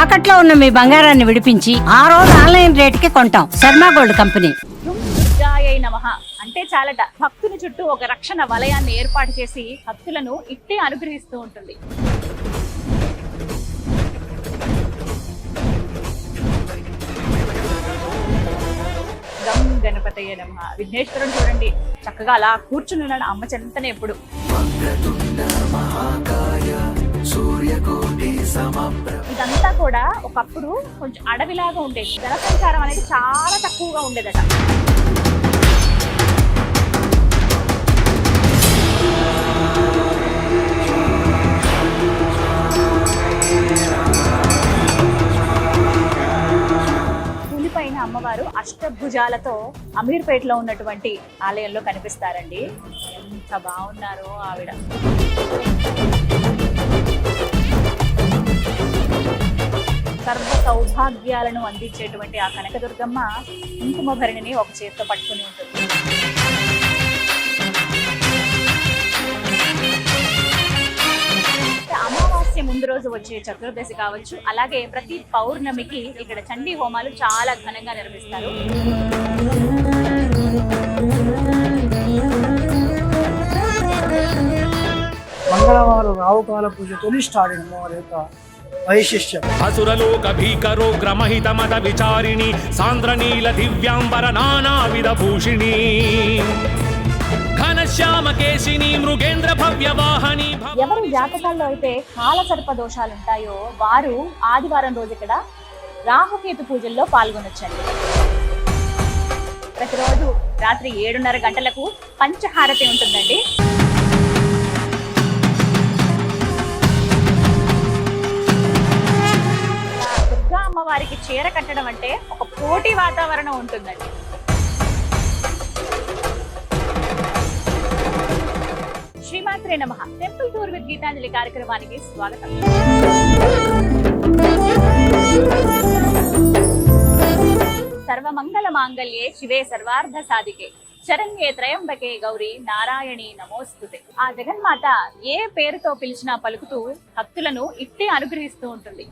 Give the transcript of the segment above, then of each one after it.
తాకట్లో ఉన్న మీ బంగారాన్ని విడిపించి ఆ రోజు ఆన్లైన్ రేటుకి కొంటాం. Sharma gold company. దుర్గాయై నమః అంటే చాలట భక్తుని చుట్టూ ఒక రక్షణ వలయాన్ని ఏర్పాటు చేసి భక్తులను ఇట్టే అనుగ్రహిస్తూ ఉంటుంది. గం గణపతయ్య నమః. విఘ్నేశ్వరుడు చూడండి చక్కగా అలా కూర్చుని ఉన్నాడు అమ్మ చెంతనే ఎప్పుడు. ఇదంతా కూడా ఒకప్పుడు కొంచెం అడవిలాగా ఉండేది. జనసంచారం అనేది చాలా తక్కువగా ఉండేదట. పులిపైన అమ్మవారు అష్టభుజాలతో అమీర్పేటలో ఉన్నటువంటి ఆలయంలో కనిపిస్తారండి. ఎంత బాగున్నారో ఆవిడ. సర్వ సౌభాగ్యాలను అందించేటువంటి ఆ కనకదుర్గమ్మ కుంకుమ భరణిని ఒక చేతితో పట్టుకుని ఉంటుంది. అమావాస్య ముందు రోజు వచ్చే చతుర్దశి కావచ్చు, అలాగే ప్రతి పౌర్ణమికి ఇక్కడ చండీ హోమాలు చాలా ఘనంగా నిర్వహిస్తారు. మంగళవారం రావుకాల పూజతో స్టార్ట్ అయిన వారి యొక్క వైశిష్ట్యం. అసురలోక భీకరోగ్రమహిత మద విచారిణి సాంద్రనీల దివ్యాంబర నానావిధ భూషిణి ఘనశ్యామ కేశిని మృగేంద్ర భవ్య వాహని. ఎవరి జాతకాల్లో అయితే కాలసర్ప దోషాలు ఉంటాయో వారు ఆదివారం రోజు ఇక్కడ రాహుకేతు పూజల్లో పాల్గొనొచ్చండి. ప్రతిరోజు రాత్రి 7:30 గంటలకు పంచహారతి ఉంటుందండి. అమ్మవారికి చీర కట్టడం అంటే ఒక పోటీ వాతావరణం ఉంటుందండి. శ్రీమాత్రే నమః. టెంపుల్ టూర్ విత్ గీతాంజలి కార్యక్రమానికి స్వాగతం. సర్వమంగళ మాంగళ్యే శివే సర్వార్థ సాధికే శరణ్యే త్రయంబకే గౌరీ నారాయణి నమోస్తుతే. ఆ జగన్మాత ఏ పేరుతో పిలిచినా పలుకుతూ భక్తులను ఇట్టే అనుగ్రహిస్తూ ఉంటుంది.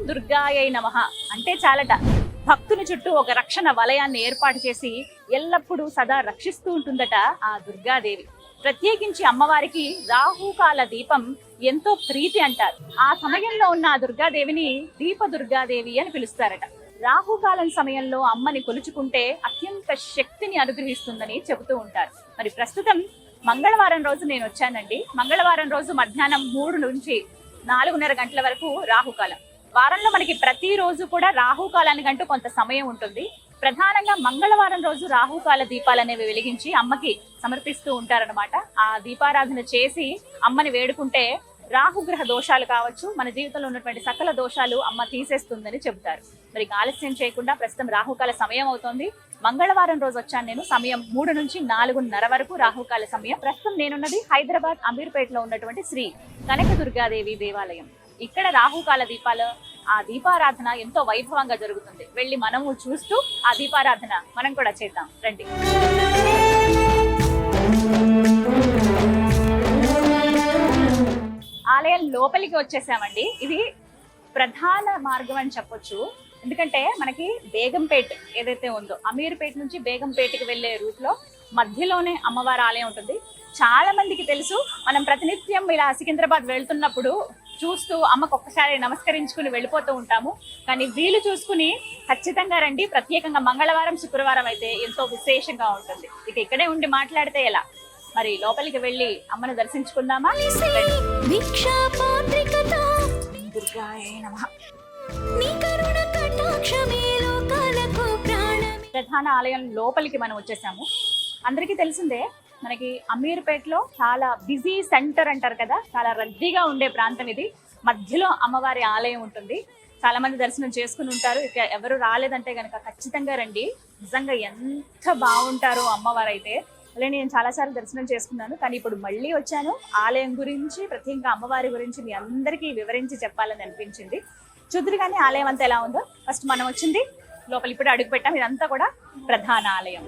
దుర్గాయై నమః అంటే చాలట భక్తుని చుట్టూ ఒక రక్షణ వలయాన్ని ఏర్పాటు చేసి ఎల్లప్పుడూ సదా రక్షిస్తూ ఉంటుందట ఆ దుర్గాదేవి. ప్రత్యేకించి అమ్మవారికి రాహుకాల దీపం ఎంతో ప్రీతి అంటారు. ఆ సమయంలో ఉన్న ఆ దుర్గాదేవిని దీప దుర్గాదేవి అని పిలుస్తారట. రాహుకాలం సమయంలో అమ్మని కొలుచుకుంటే అత్యంత శక్తిని అనుగ్రహిస్తుందని చెబుతూ ఉంటారు. మరి ప్రస్తుతం మంగళవారం రోజు నేను వచ్చానండి. మంగళవారం రోజు మధ్యాహ్నం 3 నుంచి 4:30 గంటల వరకు రాహుకాలం. వారంలో మనకి ప్రతిరోజు కూడా రాహుకాలానికంటూ కొంత సమయం ఉంటుంది. ప్రధానంగా మంగళవారం రోజు రాహుకాల దీపాలు అనేవి వెలిగించి అమ్మకి సమర్పిస్తూ ఉంటారనమాట. ఆ దీపారాధన చేసి అమ్మని వేడుకుంటే రాహుగ్రహ దోషాలు కావచ్చు, మన జీవితంలో ఉన్నటువంటి సకల దోషాలు అమ్మ తీసేస్తుందని చెబుతారు. మరి ఆలస్యం చేయకుండా ప్రస్తుతం రాహుకాల సమయం అవుతోంది. మంగళవారం రోజు వచ్చాను నేను. సమయం 3 నుంచి 4:30 వరకు రాహుకాల సమయం. ప్రస్తుతం నేనున్నది హైదరాబాద్ అమీర్పేటలో ఉన్నటువంటి శ్రీ కనకదుర్గాదేవి దేవాలయం. ఇక్కడ రాహుకాల దీపాలు, ఆ దీపారాధన ఎంతో వైభవంగా జరుగుతుంది. వెళ్ళి మనము చూస్తూ ఆ దీపారాధన మనం కూడా చేద్దాం రండి. ఆలయం లోపలికి వచ్చేసామండి. ఇది ప్రధాన మార్గం అని చెప్పొచ్చు. ఎందుకంటే మనకి బేగంపేట్ ఏదైతే ఉందో అమీర్పేట నుంచి బేగంపేటకి వెళ్లే రూట్ లో మధ్యలోనే అమ్మవారి ఆలయం ఉంటుంది. చాలా మందికి తెలుసు. మనం ప్రతినిత్యం ఇలా సికింద్రాబాద్ వెళ్తున్నప్పుడు చూస్తూ అమ్మకు ఒక్కసారి నమస్కరించుకుని వెళ్ళిపోతూ ఉంటాము. కానీ వీలు చూసుకుని ఖచ్చితంగా రండి. ప్రత్యేకంగా మంగళవారం, శుక్రవారం అయితే ఎంతో విశేషంగా ఉంటుంది. ఇక ఇక్కడే ఉండి మాట్లాడితే ఎలా? మరి లోపలికి వెళ్ళి అమ్మను దర్శించుకుందామా? దుర్గాయై నమః. ప్రధాన ఆలయం లోపలికి మనం వచ్చేసాము. అందరికీ తెలిసిందే మనకి అమీర్పేటలో చాలా బిజీ సెంటర్ అంటారు కదా, చాలా రద్దీగా ఉండే ప్రాంతం ఇది. మధ్యలో అమ్మవారి ఆలయం ఉంటుంది. చాలా మంది దర్శనం చేసుకుని ఉంటారు. ఇక ఎవరు రాలేదంటే కనుక ఖచ్చితంగా రండి. నిజంగా ఎంత బాగుంటారో అమ్మవారు అయితే. అలా నేను చాలాసార్లు దర్శనం చేసుకున్నాను, కానీ ఇప్పుడు మళ్ళీ వచ్చాను. ఆలయం గురించి, ప్రత్యేకంగా అమ్మవారి గురించి మీ అందరికీ వివరించి చెప్పాలని అనిపించింది. చూద్దరు కానీ ఆలయం అంతా ఎలా ఉందో. ఫస్ట్ మనం వచ్చింది లోపల, ఇప్పుడు అడుగు పెట్టాం. ఇదంతా కూడా ప్రధాన ఆలయం.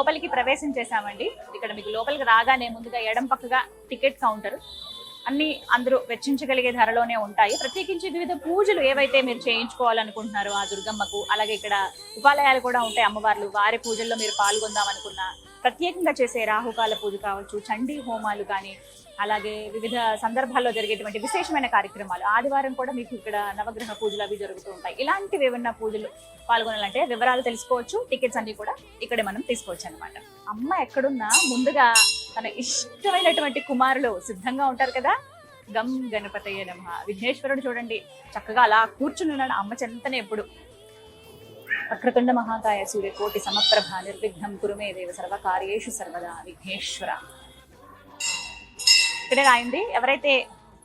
లోపలికి ప్రవేశించేసామండి. ఇక్కడ మీకు లోపలికి రాగానే ముందుగా ఎడం పక్కగా టికెట్ కౌంటర్, అన్ని అందరూ వెచ్చించగలిగే ధరలోనే ఉంటాయి. ప్రత్యేకించి వివిధ పూజలు ఏవైతే మీరు చేయించుకోవాలనుకుంటున్నారో ఆ దుర్గమ్మకు, అలాగే ఇక్కడ ఉపాలయాలు కూడా ఉంటాయి అమ్మవార్లు, వారి పూజల్లో మీరు పాల్గొందాం అనుకున్నా, ప్రత్యేకంగా చేసే రాహుకాల పూజ కావచ్చు, చండీ హోమాలు కానీ, అలాగే వివిధ సందర్భాల్లో జరిగేటువంటి విశేషమైన కార్యక్రమాలు, ఆదివారం కూడా మీకు ఇక్కడ నవగ్రహ పూజలు అవి జరుగుతూ ఉంటాయి. ఇలాంటివి ఏమన్నా పూజలు పాల్గొనాలంటే వివరాలు తెలుసుకోవచ్చు. టికెట్స్ అన్ని కూడా ఇక్కడే మనం తీసుకోవచ్చు అనమాట. అమ్మ ఎక్కడున్నా ముందుగా తన ఇష్టమైనటువంటి కుమారులు సిద్ధంగా ఉంటారు కదా. గం గణపతయ్య నమః. విఘ్నేశ్వరుడు చూడండి చక్కగా అలా కూర్చుని ఉన్నాడు అమ్మ చెంతనే. ఎప్పుడు వక్రతుండ మహాకాయ సూర్యకోటి సమప్రభ నిర్విఘ్నం కురుమే దేవ సర్వకార్యేషు సర్వదా విఘ్నేశ్వర. ఇక్కడే రాయింది. ఎవరైతే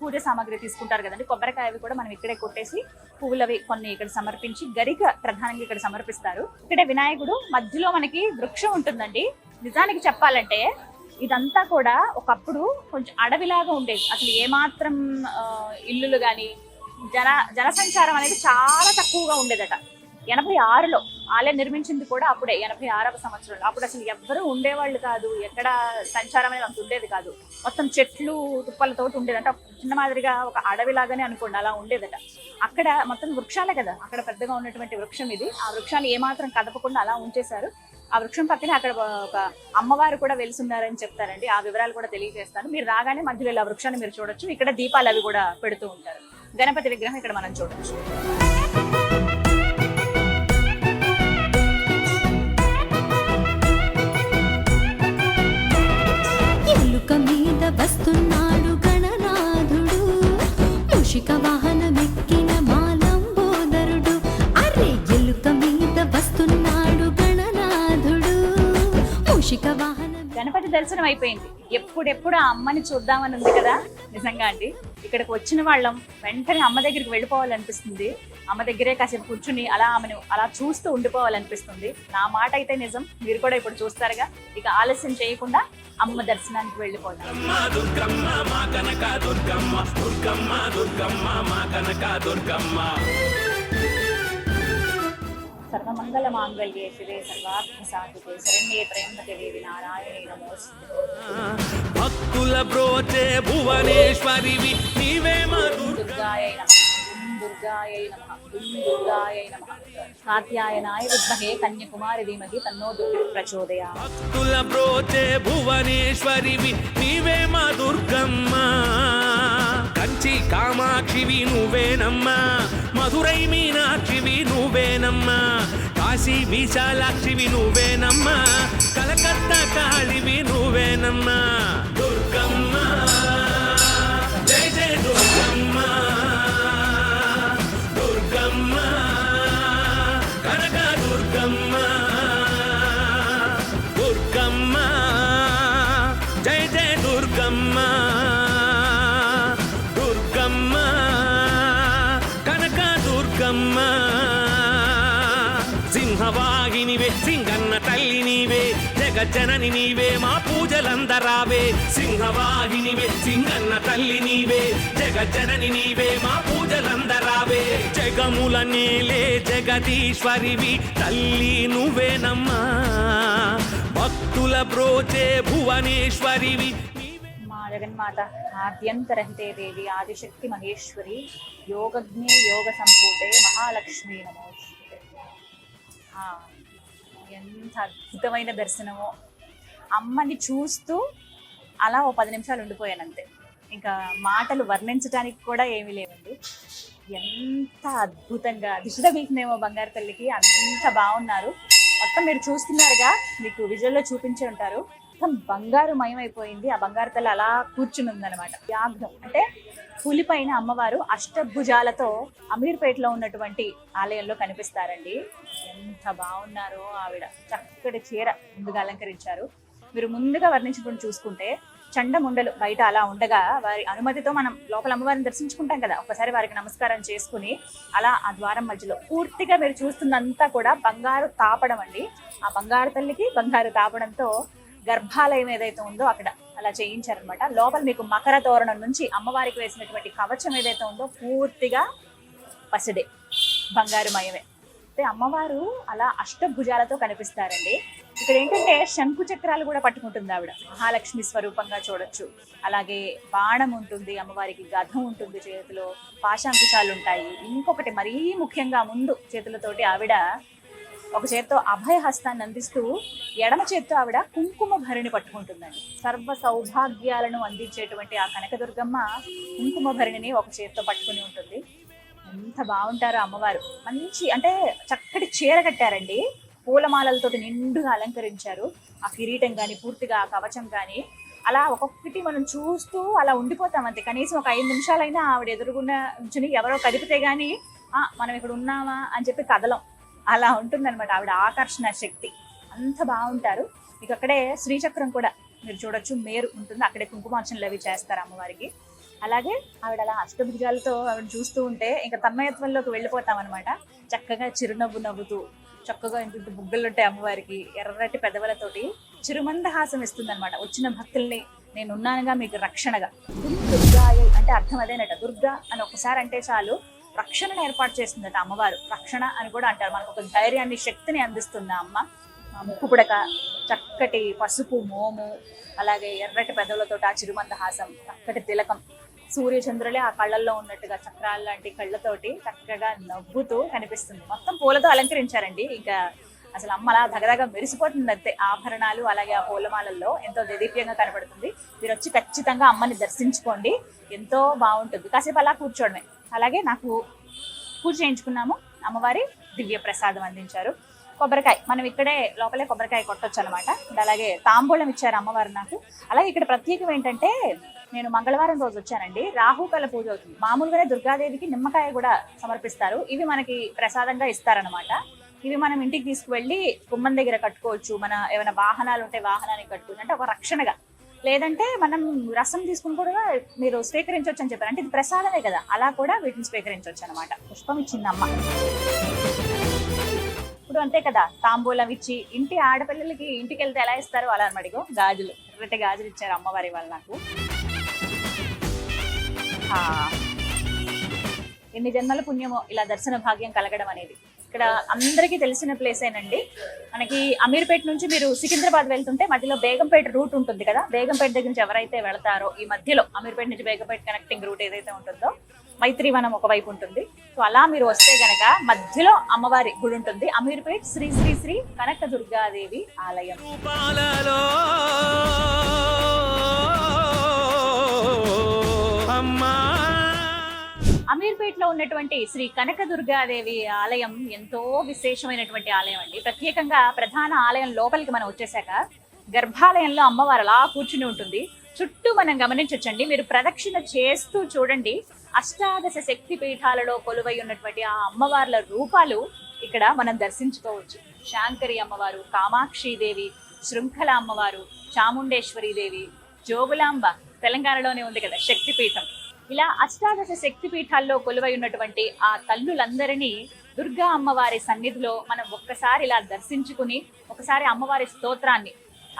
పూజ సామాగ్రి తీసుకుంటారు కదండి, కొబ్బరికాయ అవి కూడా మనం ఇక్కడే కొట్టేసి పువ్వులవి కొన్ని ఇక్కడ సమర్పించి గరిక ప్రధానంగా ఇక్కడ సమర్పిస్తారు. ఇక్కడే వినాయకుడు మధ్యలో మనకి వృక్షం ఉంటుందండి. నిజానికి చెప్పాలంటే ఇదంతా కూడా ఒకప్పుడు కొంచెం అడవిలాగా ఉండేది. అసలు ఏమాత్రం ఇల్లులు కానీ జనసంచారం అనేది చాలా తక్కువగా ఉండేదట. 86లో ఆలయం నిర్మించింది కూడా అప్పుడే, 86వ సంవత్సరంలో. అప్పుడు అసలు ఎవ్వరూ ఉండేవాళ్ళు కాదు, ఎక్కడ సంచారం అనేది అంత ఉండేది కాదు. మొత్తం చెట్లు తుప్పలతో ఉండేది. అంటే చిన్న మాదిరిగా ఒక అడవిలాగానే అనుకోండి, అలా ఉండేదట. అక్కడ మొత్తం వృక్షాలే కదా, అక్కడ పెద్దగా ఉన్నటువంటి వృక్షం ఇది. ఆ వృక్షాన్ని ఏమాత్రం కదపకుండా అలా ఉంచేశారు. ఆ వృక్షం పక్కనే అక్కడ ఒక అమ్మవారు కూడా వెలుసున్నారని చెప్తారండి. ఆ వివరాలు కూడా తెలియజేస్తాను. మీరు రాగానే మధ్యలో ఆ వృక్షాన్ని మీరు చూడొచ్చు. ఇక్కడ దీపాలు అవి కూడా పెడుతూ ఉంటారు. గణపతి విగ్రహం ఇక్కడ మనం చూడొచ్చు. మీద వస్తున్నాడు గణనాథుడు, మూషిక వాహనమెక్కిన మాలంబోదరుడు. అరే ఎలుక మీద వస్తున్నాడు గణనాథుడు, మూషిక వాహనం. గణపతి దర్శనం అయిపోయింది. ఎప్పుడెప్పుడు ఆ అమ్మని చూద్దామని ఉంది కదా. నిజంగా అండి, ఇక్కడికి వచ్చిన వాళ్ళం వెంటనే అమ్మ దగ్గరికి వెళ్ళిపోవాలనిపిస్తుంది. అమ్మ దగ్గరే కాసేపు కూర్చుని అలా ఆమెను అలా చూస్తూ ఉండిపోవాలనిపిస్తుంది. నా మాట అయితే నిజం, మీరు కూడా ఇప్పుడు చూస్తారుగా. ఇక ఆలస్యం చేయకుండా అమ్మ దర్శనానికి వెళ్ళిపోతాం. సర్వమంగళ మాంగళ్యే శివే సర్వార్థ సాధికే శరణ్యే త్రయంబకే దేవి నారాయణే నమోస్తుతే. భక్తుల బ్రోచే భువనేశ్వరివి నీవే మా దుర్గాయై నమః. దుర్గాయై నమః. దుర్గాయై నమః. కాత్యాయనాయ విద్మహే కన్యాకుమారి ధీమహి తన్నో దుర్గా ప్రచోదయాత్. భక్తుల బ్రోచే భువనేశ్వరివి నీవే మా దుర్గమ్మ. కంచి కామాక్షివి నువ్వేనమ్మా, మధురై మీనాక్షివి నువ్వేనమ్మా, కాశీ విశాలాక్షివి నువ్వేనమ్మా, కలకత్తా కాళివి నువ్వేనమ్మా. దుర్గమ్మ జయ జయ దుర్గమ్మ, దుర్గమ్మ కనక దుర్గమ్మ, దుర్గమ్మ జయ జయ దుర్గమ్మ, దుర్గమ్మ కనక దుర్గమ్మ. సింహవాహినివే సింగన్న తల్లి నీవే, జగజ్జనని నీవే మా పూజలందరావే. సింహవాహినివే సింగన్న తల్లి నీవే, జగజ్జనని నీవే మా పూజలందరావే. జగముల నేలే జగదీశ్వరివి తల్లి నువ్వేనమ్మా, భక్తుల బ్రోచే భువనేశ్వరివి. మా జగన్మాత ఆద్యంతరహితే దేవి ఆదిశక్తి మహేశ్వరి యోగజ్ఞే యోగ సంపూతే మహాలక్ష్మి నమోస్తుతే. ఎంత అద్భుతమైన దర్శనమో. అమ్మని చూస్తూ అలా ఓ 10 నిమిషాలు ఉండిపోయానంతే. ఇంకా మాటలు వర్ణించడానికి కూడా ఏమీ లేవండి. ఎంత అద్భుతంగా దిశ వీక్నేమో బంగారు తల్లికి, అంత బాగున్నారు. మొత్తం మీరు చూస్తున్నారుగా, మీకు విజువల్లో చూపించే ఉంటారు. మొత్తం బంగారు మయమైపోయింది. ఆ బంగారు తల్లి అలా కూర్చుని ఉందన్నమాట. వ్యాఘ్రం అంటే పులిపైన అమ్మవారు అష్టభుజాలతో అమీర్పేటలో ఉన్నటువంటి ఆలయంలో కనిపిస్తారండి. ఎంత బాగున్నారో ఆవిడ. చక్కటి చీర ముందుగా అలంకరించారు. మీరు ముందుగా వర్ణించుకుని చూసుకుంటే చండముండలు బయట అలా ఉండగా వారి అనుమతితో మనం లోపల అమ్మవారిని దర్శించుకుంటాం కదా, ఒకసారి వారికి నమస్కారం చేసుకుని అలా ఆ ద్వారం మధ్యలో పూర్తిగా మీరు చూస్తున్నంతా కూడా బంగారు తాపడం అండి. ఆ బంగారు తల్లికి బంగారు తాపడంతో గర్భాలయం ఏదైతే ఉందో అక్కడ అలా చేయించారనమాట. లోపల మీకు మకర తోరణం నుంచి అమ్మవారికి వేసినటువంటి కవచం ఏదైతే ఉందో పూర్తిగా పసిడే బంగారుమయమే. అంటే అమ్మవారు అలా అష్టభుజాలతో కనిపిస్తారండి. ఇక్కడ ఏంటంటే శంకు చక్రాలు కూడా పట్టుకుంటుంది ఆవిడ, మహాలక్ష్మి స్వరూపంగా చూడొచ్చు. అలాగే బాణం ఉంటుంది, అమ్మవారికి గధం ఉంటుంది, చేతిలో పాశాంకుశాలు ఉంటాయి. ఇంకొకటి మరీ ముఖ్యంగా ముందు చేతులతోటి ఆవిడ ఒక చేత్తో అభయ హస్తాన్ని అందిస్తూ ఎడమ చేత్తో ఆవిడ కుంకుమ భరిణి పట్టుకుంటుందండి. సర్వ సౌభాగ్యాలను అందించేటువంటి ఆ కనకదుర్గమ్మ కుంకుమ భరిణిని ఒక చేత్తో పట్టుకుని ఉంటుంది. ఎంత బాగుంటారో అమ్మవారు. మంచి అంటే చక్కటి చీర కట్టారండి, పూలమాలలతోటి నిండుగా అలంకరించారు. ఆ కిరీటం కానీ పూర్తిగా ఆ కవచం కానీ అలా ఒక్కొక్కటి మనం చూస్తూ అలా ఉండిపోతాం అంతే. కనీసం ఒక 5 నిమిషాలైనా ఆవిడ ఎదురుగున్న నుంచుని ఎవరో కదిపితే గానీ మనం ఇక్కడ ఉన్నామా అని చెప్పి కదలం, అలా ఉంటుందన్నమాట ఆవిడ ఆకర్షణ శక్తి. అంత బాగుంటారు. ఇక అక్కడే శ్రీచక్రం కూడా మీరు చూడొచ్చు, మేరు ఉంటుంది, అక్కడే కుంకుమార్చనలు అవి చేస్తారు అమ్మవారికి. అలాగే ఆవిడ అలా అష్టభుజాలతో ఆవిడ చూస్తూ ఉంటే ఇంకా తన్మయత్వంలోకి వెళ్ళిపోతాం అనమాట. చక్కగా చిరునవ్వు నవ్వుతూ, చక్కగా ఇంత బుగ్గలు ఉంటాయి అమ్మవారికి, ఎర్రటి పెదవులతోటి చిరుమందహాసం ఇస్తుంది అనమాట. వచ్చిన భక్తుల్ని నేనున్నానుగా మీకు రక్షణగా. దుర్గాయ అంటే అర్థం అదేనట. దుర్గా అని ఒకసారి అంటే చాలు రక్షణను ఏర్పాటు చేస్తుందట అమ్మవారు. రక్షణ అని కూడా అంటారు. మనకు ఒక ధైర్యాన్ని, శక్తిని అందిస్తుంది అమ్మ. ముక్కు పుడక, చక్కటి పసుపు మోము, అలాగే ఎర్రటి పెదవులతో ఆ చిరుమందహాసం, చక్కటి తిలకం, సూర్యచంద్రులే ఆ కళ్ళల్లో ఉన్నట్టుగా చక్రాల లాంటి కళ్ళతోటి చక్కగా నవ్వుతూ కనిపిస్తుంది. మొత్తం పూలతో అలంకరించారండి. ఇంకా అసలు అమ్మలా దగదగ మెరిసిపోతుంది అంతే. ఆభరణాలు అలాగే ఆ పూలమాలల్లో ఎంతో దేదీప్యంగా కనబడుతుంది. మీరు వచ్చి ఖచ్చితంగా అమ్మని దర్శించుకోండి, ఎంతో బాగుంటుంది. కాసేపు అలా కూర్చోడమే. అలాగే నాకు పూజ చేయించుకున్నాము, అమ్మవారి దివ్య ప్రసాదం అందించారు. కొబ్బరికాయ మనం ఇక్కడే లోపలే కొబ్బరికాయ కొట్టొచ్చు అనమాట. అలాగే తాంబూలం ఇచ్చారు అమ్మవారు నాకు. అలాగే ఇక్కడ ప్రత్యేకం ఏంటంటే, నేను మంగళవారం రోజు వచ్చానండి, రాహుకాల పూజ అవుతుంది. మామూలుగానే దుర్గాదేవికి నిమ్మకాయ కూడా సమర్పిస్తారు, ఇవి మనకి ప్రసాదంగా ఇస్తారనమాట. ఇవి మనం ఇంటికి తీసుకువెళ్ళి గుమ్మం దగ్గర కట్టుకోవచ్చు. మన ఏమైనా వాహనాలు ఉంటే వాహనానికి కట్టుకోవచ్చు, అంటే ఒక రక్షణగా. లేదంటే మనం రసం తీసుకుని కూడా మీరు స్వీకరించవచ్చు అని చెప్పారు. అంటే ఇది ప్రసాదమే కదా, అలా కూడా వీటిని స్వీకరించవచ్చు అనమాట. పుష్పం ఇచ్చింది అమ్మ. ఇప్పుడు అంతే కదా, తాంబూలం ఇచ్చి ఇంటి ఆడపిల్లలకి ఇంటికి వెళ్తే ఎలా ఇస్తారో అలా అనమాట. ఇగో గాజులు, ఎర్రటి గాజులు ఇచ్చారు అమ్మవారి వాళ్ళు నాకు. ఎన్ని జన్మల పుణ్యమో ఇలా దర్శన భాగ్యం కలగడం అనేది. ఇక్కడ అందరికీ తెలిసిన ప్లేసేనండి. మనకి అమీర్పేట నుంచి మీరు సికింద్రాబాద్ వెళ్తుంటే మధ్యలో బేగంపేట రూట్ ఉంటుంది కదా, బేగంపేట దగ్గర నుంచి ఎవరైతే వెళతారో ఈ మధ్యలో అమీర్పేట నుంచి బేగంపేట కనెక్టింగ్ రూట్ ఏదైతే ఉంటుందో, మైత్రివనం ఒకవైపు ఉంటుంది. సో అలా మీరు వస్తే గనక మధ్యలో అమ్మవారి గుడి ఉంటుంది. అమీర్పేట శ్రీ శ్రీ శ్రీ కనక దుర్గాదేవి ఆలయం. అమీర్పేటలో ఉన్నటువంటి శ్రీ కనక దుర్గాదేవి ఆలయం ఎంతో విశేషమైనటువంటి ఆలయం అండి. ప్రత్యేకంగా ప్రధాన ఆలయం లోపలికి మనం వచ్చేసాక గర్భాలయంలో అమ్మవారు అలా కూర్చుని ఉంటుంది. చుట్టూ మనం గమనించొచ్చండి, మీరు ప్రదక్షిణ చేస్తూ చూడండి. అష్టాదశ శక్తి పీఠాలలో కొలువై ఉన్నటువంటి ఆ అమ్మవార్ల రూపాలు ఇక్కడ మనం దర్శించుకోవచ్చు. శాంకరి అమ్మవారు, కామాక్షిదేవి, శృంఖల అమ్మవారు, చాముండేశ్వరి దేవి, జోగులాంబ తెలంగాణలోనే ఉంది కదా శక్తిపీఠం. ఇలా అష్టాదశ శక్తి పీఠాల్లో కొలువై ఉన్నటువంటి ఆ తల్లులందరినీ దుర్గా అమ్మవారి సన్నిధిలో మనం ఒక్కసారి ఇలా దర్శించుకుని, ఒకసారి అమ్మవారి స్తోత్రాన్ని,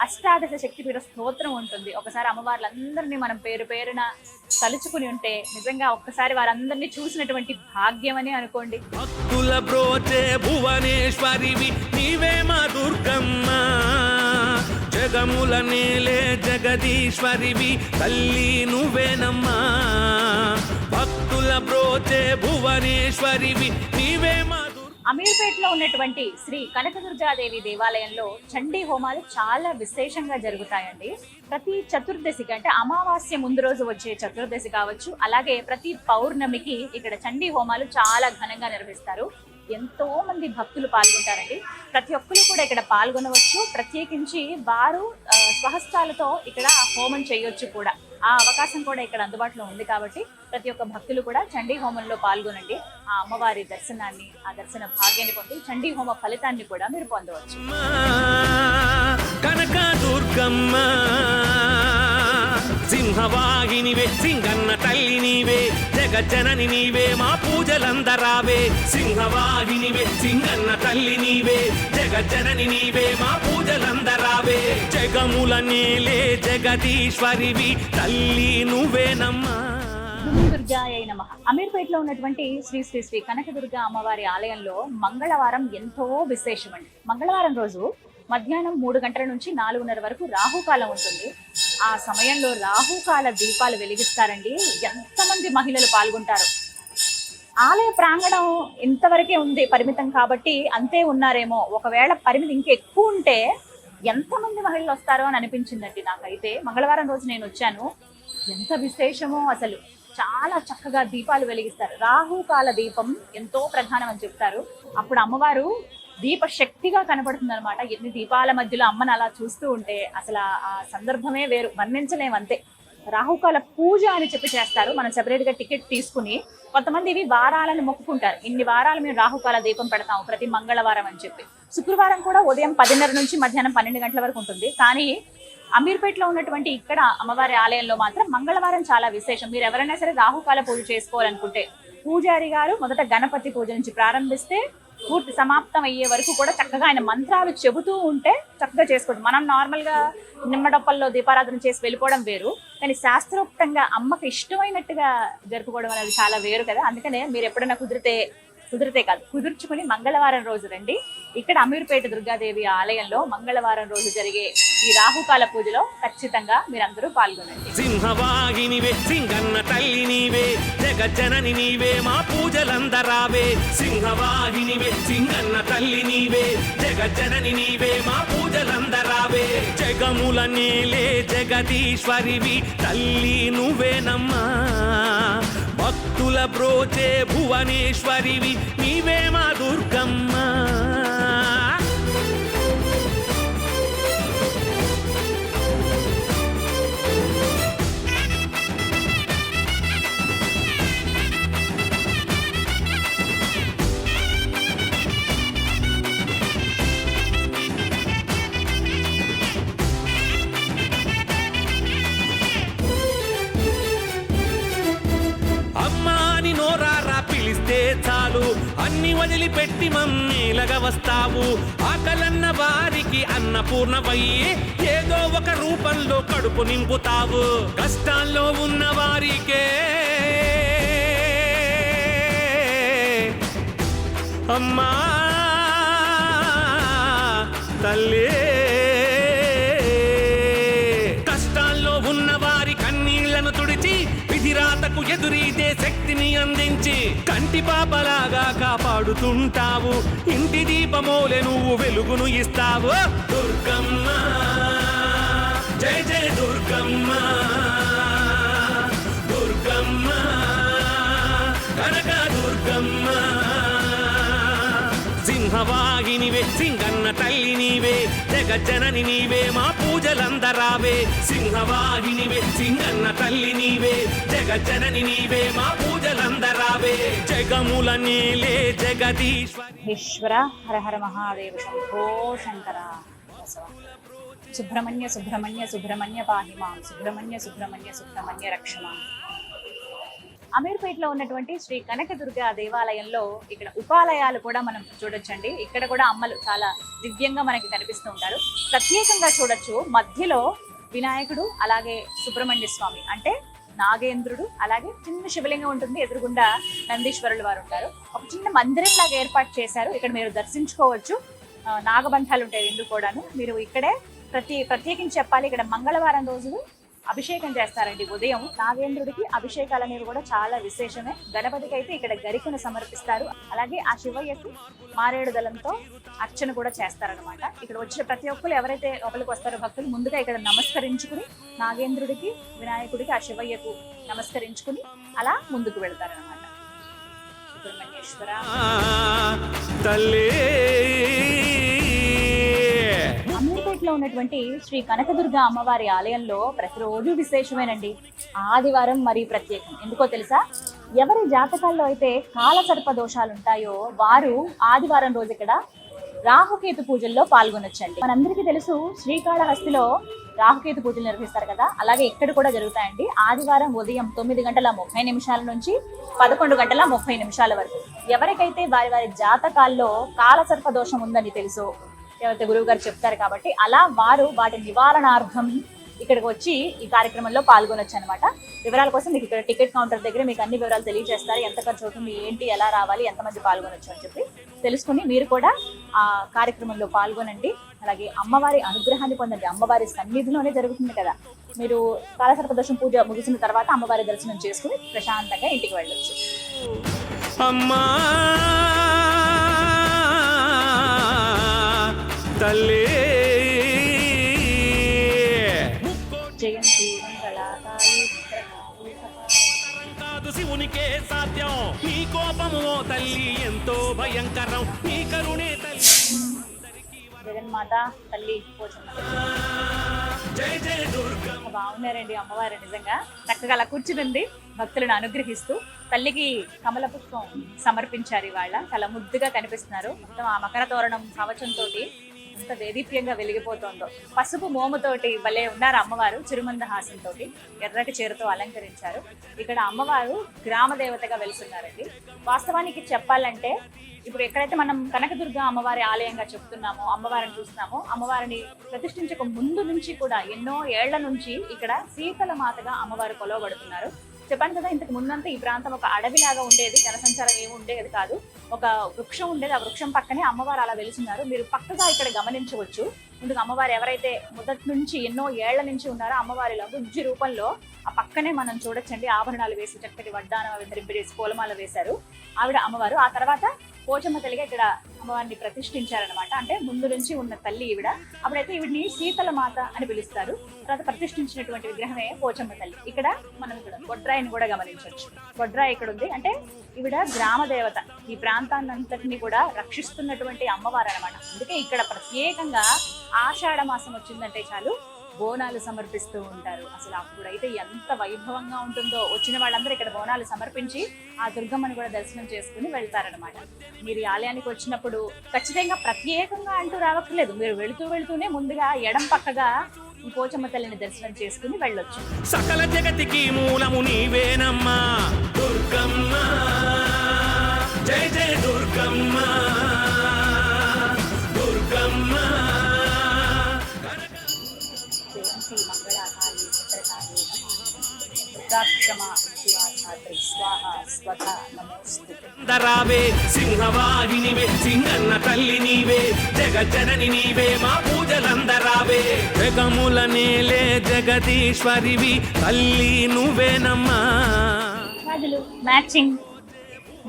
అష్టాదశ శక్తిపీఠ స్తోత్రం ఉంటుంది, ఒకసారి అమ్మవార్లందరినీ మనం పేరు పేరున తలుచుకుని ఉంటే నిజంగా ఒక్కసారి వారందరినీ చూసినటువంటి భాగ్యం అని అనుకోండి. భక్తుల బ్రోచే భువనేశ్వరివి నీవే మా దుర్గమ్మ, జగముల నేలే జగదీశ్వరివి తల్లి నువ్వేనమ్మా. భక్తుల బ్రోచే భువనేశ్వరివి నీవే మా. అమీర్పేటలో ఉన్నటువంటి శ్రీ కనకదుర్గాదేవి దేవాలయంలో చండీ హోమాలు చాలా విశేషంగా జరుగుతాయండి. ప్రతి చతుర్దశికి అంటే అమావాస్య ముందు రోజు వచ్చే చతుర్దశి కావచ్చు, అలాగే ప్రతి పౌర్ణమికి ఇక్కడ చండీ హోమాలు చాలా ఘనంగా నిర్వహిస్తారు. ఎంతో మంది భక్తులు పాల్గొంటారండి. ప్రతి ఒక్కరు కూడా ఇక్కడ పాల్గొనవచ్చు. ప్రత్యేకించి వారు స్వహస్తాలతో ఇక్కడ హోమం చేయొచ్చు కూడా. ఆ అవకాశం కూడా ఇక్కడ అందుబాటులో ఉంది. కాబట్టి ప్రతి ఒక్క భక్తులు కూడా చండీ హోమంలో పాల్గొనండి. ఆ అమ్మవారి దర్శనాన్ని, ఆ దర్శన భాగ్యాన్ని పొంది చండీ హోమ ఫలితాన్ని కూడా మీరు పొందవచ్చు. కనక దుర్గమ్మ సింహవాహినివే, సింగన్న తల్లి నీవే, జగజ్జనని నీవే, మా పూజలందరావే. సింహవాహినివే, సింగన్న తల్లి నీవే, జగజ్జనని నీవే, మా పూజలందరావే. జగముల నేలే జగదీశ్వరివి తల్లి నువ్వేనమ్మా. దుర్గాయై నమః. అమీర్పేటలో ఉన్నటువంటి శ్రీ శ్రీ శ్రీ కనకదుర్గ అమ్మవారి ఆలయంలో మంగళవారం ఎంతో విశేషమండి. మంగళవారం రోజు మధ్యాహ్నం 3 గంటల నుంచి 4:30 వరకు రాహుకాలం ఉంటుంది. ఆ సమయంలో రాహుకాల దీపాలు వెలిగిస్తారండి. ఎంతమంది మహిళలు పాల్గొంటారు. ఆలయ ప్రాంగణం ఇంతవరకే ఉంది పరిమితం కాబట్టి అంతే ఉన్నారేమో. ఒకవేళ పరిమితి ఇంకెక్కువ ఉంటే ఎంతమంది మహిళలు వస్తారో అని అనిపించిందండి నాకైతే. మంగళవారం రోజు నేను వచ్చాను. ఎంత విశేషమో అసలు. చాలా చక్కగా దీపాలు వెలిగిస్తారు. రాహుకాల దీపం ఎంతో ప్రధానం అని చెప్తారు. అప్పుడు అమ్మవారు దీప శక్తిగా కనబడుతుంది అనమాట. ఎన్ని దీపాల మధ్యలో అమ్మని అలా చూస్తూ ఉంటే అసలు ఆ సందర్భమే వేరు, వర్ణించలేమంతే. రాహుకాల పూజ అని చెప్పి చేస్తారు. మనం సెపరేట్ గా టికెట్ తీసుకుని. కొంతమంది ఇవి వారాలను మొక్కుకుంటారు. ఇన్ని వారాలు మేము రాహుకాల దీపం పెడతాము ప్రతి మంగళవారం అని చెప్పి. శుక్రవారం కూడా ఉదయం 10:30 నుంచి మధ్యాహ్నం 12 గంటల వరకు ఉంటుంది. కానీ అమీర్పేటలో ఉన్నటువంటి ఇక్కడ అమ్మవారి ఆలయంలో మాత్రం మంగళవారం చాలా విశేషం. మీరు ఎవరైనా సరే రాహుకాల పూజ చేసుకోవాలనుకుంటే పూజారి గారు మొదట గణపతి పూజ నుంచి ప్రారంభిస్తే పూర్తి సమాప్తం అయ్యే వరకు కూడా చక్కగా ఆయన మంత్రాలు చెబుతూ ఉంటే చక్కగా చేసుకోండి. మనం నార్మల్ గా నిమ్మడొప్పల్లో దీపారాధన చేసి వెళ్ళిపోవడం వేరు, కానీ శాస్త్రోక్తంగా అమ్మకి ఇష్టమైనట్టుగా జరుపుకోవడం అనేది చాలా వేరు కదా. అందుకనే మీరు ఎప్పుడైనా కుదిరితే కాదు, కుదుర్చుకుని మంగళవారం రోజు రండి. ఇక్కడ అమీర్పేట దుర్గాదేవి ఆలయంలో మంగళవారం రోజు జరిగే ఈ రాహుకాల పూజలో ఖచ్చితంగా మీరందరూ పాల్గొనండి. సింహవాహినివే సింగన్న తల్లి నీవే, జగజ్జనని నీవే, మా పూజలందరావే. సింహవాహినివే సింగన్న తల్లి నీవే, జగజ్జనని నీవే, మా పూజలందరావే. జగముల నేలే జగదీశ్వరివి తల్లి నువ్వేనమ్మా, భక్తుల బ్రోచే భువనేశ్వరివి నీవే మా దుర్గమ్మ. పిలిస్తే చాలు అన్ని వదిలిపెట్టి మమ్మీలగా వస్తావు. ఆకలన్న వారికి అన్నపూర్ణవయ్యి ఏదో ఒక రూపంలో కడుపు నింపుతావు. కష్టాల్లో ఉన్న వారికే అమ్మా తల్లే, కష్టాల్లో ఉన్న వారి కన్నీళ్లను తుడిచి విధిరాతకు ఎదురీదే శక్తిని అందించి కంటి పాపలాగా కాపాడుతుంటావు. ఇంటి దీపమోలే నువ్వు వెలుగును ఇస్తావు. దుర్గమ్మ జయ జయ దుర్గమ్మ, దుర్గమ్మ కనక దుర్గమ్మ. సింహవాహినివే సింగన్న తల్లి నీవే, జగజ్జనని నీవే, మా పూజలందరావే. సింహవాహినివే సింగన్న తల్లి నీవే, జగజ్జనని నీవే, మా పూజలందరావే. జగముల నీలే జగదీశ్వరి. ఈశ్వర హర హర మహాదేవ శంభో శంకర. సుబ్రహ్మణ్య సుబ్రహ్మణ్య సుబ్రహ్మణ్య పాహి మాం, సుబ్రహ్మణ్య సుబ్రహ్మణ్య సుబ్రహ్మణ్య రక్షమాం. అమీర్పేటలో ఉన్నటువంటి శ్రీ కనకదుర్గ దేవాలయంలో ఇక్కడ ఉపాలయాలు కూడా మనం చూడొచ్చండి. ఇక్కడ కూడా అమ్మలు చాలా దివ్యంగా మనకి కనిపిస్తూ ఉంటారు. ప్రత్యేకంగా చూడొచ్చు, మధ్యలో వినాయకుడు, అలాగే సుబ్రహ్మణ్య స్వామి అంటే నాగేంద్రుడు, అలాగే చిన్న శివలింగం ఉంటుంది, ఎదురుగుండా నందీశ్వరులు వారు ఉంటారు. ఒక చిన్న మందిరం లాగా ఏర్పాటు చేశారు. ఇక్కడ మీరు దర్శించుకోవచ్చు. నాగబంధాలు ఉంటాయి రెండు కూడాను. మీరు ఇక్కడే ప్రత్యేకించి చెప్పాలి, ఇక్కడ మంగళవారం రోజులు అభిషేకం చేస్తారండి. ఉదయం నాగేంద్రుడికి అభిషేకాలు అనేవి కూడా చాలా విశేషమే. గణపతికి అయితే ఇక్కడ గరికను సమర్పిస్తారు. అలాగే ఆ శివయ్యకు మారేడు దళంతో అర్చన కూడా చేస్తారనమాట. ఇక్కడ వచ్చిన ప్రతి ఒక్కరు ఎవరైతే లోపలికి వస్తారో భక్తులు ముందుగా ఇక్కడ నమస్కరించుకుని నాగేంద్రుడికి, వినాయకుడికి, ఆ శివయ్యకు నమస్కరించుకుని అలా ముందుకు వెళ్తారనమాట. సుబ్రహ్మణ్యేశ్వర అమీర్పేటలో ఉన్నటువంటి శ్రీ కనకదుర్గ అమ్మవారి ఆలయంలో ప్రతిరోజు విశేషమేనండి. ఆదివారం మరీ ప్రత్యేకం. ఎందుకో తెలుసా? ఎవరి జాతకాల్లో అయితే కాలసర్ప దోషాలు ఉంటాయో వారు ఆదివారం రోజు ఇక్కడ రాహుకేతు పూజల్లో పాల్గొనొచ్చండి. మనందరికీ తెలుసు శ్రీకాళహస్తిలో రాహుకేతు పూజలు నిర్వహిస్తారు కదా, అలాగే ఇక్కడ కూడా జరుగుతాయండి. ఆదివారం ఉదయం 9:30 నుంచి 11:30 వరకు. ఎవరికైతే వారి వారి జాతకాల్లో కాలసర్ప దోషం ఉందని తెలుసో, ఎవరైతే గురువు గారు చెప్తారు కాబట్టి అలా వారు వాటి నివారణార్థం ఇక్కడికి వచ్చి ఈ కార్యక్రమంలో పాల్గొనొచ్చు అనమాట. వివరాల కోసం మీకు ఇక్కడ టికెట్ కౌంటర్ దగ్గర మీకు అన్ని వివరాలు తెలియజేస్తారు. ఎంత ఖర్చు అవుతుంది, ఏంటి, ఎలా రావాలి, ఎంతమంది పాల్గొనొచ్చు అని చెప్పి తెలుసుకుని మీరు కూడా ఆ కార్యక్రమంలో పాల్గొనండి. అలాగే అమ్మవారి అనుగ్రహాన్ని పొందండి. అమ్మవారి సన్నిధిలోనే జరుగుతుంది కదా. మీరు కాలసర్పదోషం పూజ ముగిసిన తర్వాత అమ్మవారి దర్శనం చేసుకుని ప్రశాంతంగా ఇంటికి వెళ్ళొచ్చు. అమ్మా తల్లి జయంతి మంగళాకాళి కాదు శివునికే సాధ్యం. నీ కోపము ఓ తల్లి ఎంతో భయంకరం, నీ కరుణే తల్లి. జగన్మాత తల్లి పోచమ్మ జయ జయ దుర్గా. బాగున్నారండి అమ్మవారు, నిజంగా చక్కగా అలా కూర్చునుంది భక్తులను అనుగ్రహిస్తూ. తల్లికి కమల పుష్పం సమర్పించారు ఇవాళ. చాలా ముద్దుగా కనిపిస్తున్నారు. మొత్తం ఆ మకర తోరణం కవచంతో ఎంత దేదీప్యంగా వెలిగిపోతుందో. పసుపు మోముతోటి భలే ఉన్నారు అమ్మవారు. చిరుమంద హాసంతో ఎర్రటి చీరతో అలంకరించారు. ఇక్కడ అమ్మవారు గ్రామ దేవతగా వెలుస్తున్నారండి. వాస్తవానికి చెప్పాలంటే ఇప్పుడు ఎక్కడైతే మనం కనకదుర్గ అమ్మవారి ఆలయంగా చెప్తున్నామో, అమ్మవారిని చూస్తున్నామో, అమ్మవారిని ప్రతిష్ఠించక ముందు నుంచి కూడా ఎన్నో ఏళ్ల నుంచి ఇక్కడ శీతల మాతగా అమ్మవారు కొలవబడుతున్నారు. చెప్పాను కదా, ఇంతకు ముందంతా ఈ ప్రాంతం ఒక అడవిలాగా ఉండేది. జనసంచారం ఏమి ఉండేది కాదు. ఒక వృక్షం ఉండేది. ఆ వృక్షం పక్కనే అమ్మవారు అలా వెలుస్తున్నారు. మీరు పక్కగా ఇక్కడ గమనించవచ్చు. ముందుకు అమ్మవారు ఎవరైతే మొదటి నుంచి ఎన్నో ఏళ్ల నుంచి ఉన్నారో అమ్మవారిలో బుజ్జి రూపంలో ఆ పక్కనే మనం చూడొచ్చండి. ఆభరణాలు వేసి చక్కటి వడ్డానం అవి ధరింపజేసి పూలమాల వేశారు ఆవిడ అమ్మవారు. ఆ తర్వాత పోచమ్మ తల్లిగా ఇక్కడ అమ్మవారిని ప్రతిష్ఠించారనమాట. అంటే ముందు నుంచి ఉన్న తల్లి ఈవిడ. అప్పుడైతే ఈవిడిని శీతల మాత అని పిలుస్తారు. తర్వాత ప్రతిష్ఠించినటువంటి విగ్రహమే పోచమ్మ తల్లి. ఇక్కడ మనం ఇక్కడ బొడ్రాయిని కూడా గమనించవచ్చు. బొడ్రాయి ఇక్కడ ఉంది. అంటే ఈవిడ గ్రామ దేవత. ఈ ప్రాంతాన్ని అంతటిని కూడా రక్షిస్తున్నటువంటి అమ్మవారు అనమాట. అందుకే ఇక్కడ ప్రత్యేకంగా ఆషాఢ మాసం వచ్చిందంటే చాలు బోనాలు సమర్పిస్తూ ఉంటారు. అసలు అప్పుడైతే ఎంత వైభవంగా ఉంటుందో. వచ్చిన వాళ్ళందరూ ఇక్కడ బోనాలు సమర్పించి ఆ దుర్గమ్మని కూడా దర్శనం చేసుకుని వెళ్తారనమాట. మీరు ఈ ఆలయానికి వచ్చినప్పుడు ఖచ్చితంగా ప్రత్యేకంగా అంటూ రావట్లేదు. మీరు వెళుతూనే ముందుగా ఎడం పక్కగా ఈ పోచమ్మ తల్లిని దర్శనం చేసుకుని వెళ్ళొచ్చు. సకల జగతికి మూలము నీవేనమ్మా దుర్గమ్మ. జయ జయ దుర్గమ్మ దుర్గమ్మ. జయంతి మంగళాకాళి భద్రకాళి రుద్రాక్షమ శివాధాత్రి స్వాహ స్వధ నమోస్తుతే. దరావే సింహవాహినివే, సింగన్న తల్లి నీవే, జగజ్జనని నీవే, మా పూజలందరావే. జగముల నేలే జగదీశ్వరివి తల్లి నువ్వేనమ్మా. గాజులు